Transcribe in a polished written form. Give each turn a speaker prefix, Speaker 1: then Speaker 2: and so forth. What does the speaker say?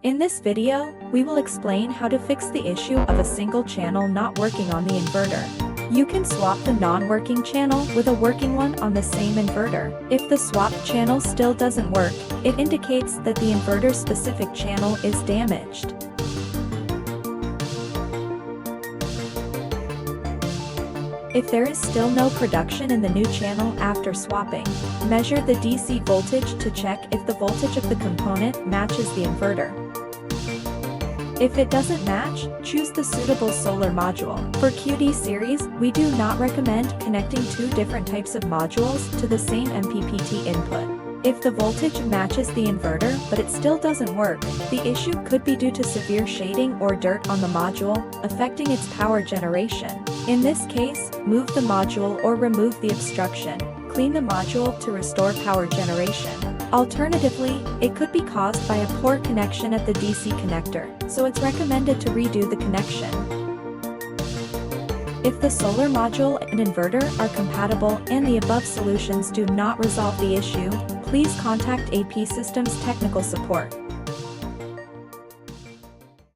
Speaker 1: In this video, we will explain how to fix the issue of a single channel not working on the inverter. You can swap the non-working channel with a working one on the same inverter. If the swapped channel still doesn't work, it indicates that the inverter-specific channel is damaged. If there is still no production in the new channel after swapping, measure the DC voltage to check if the voltage of the component matches the inverter. If it doesn't match, choose the suitable solar module. For QD series, we do not recommend connecting two different types of modules to the same MPPT input. If the voltage matches the inverter but it still doesn't work, the issue could be due to severe shading or dirt on the module, affecting its power generation. In this case, move the module or remove the obstruction. Clean the module to restore power generation. Alternatively, it could be caused by a poor connection at the DC connector, so it's recommended to redo the connection. If the solar module and inverter are compatible and the above solutions do not resolve the issue, please contact APsystems technical support.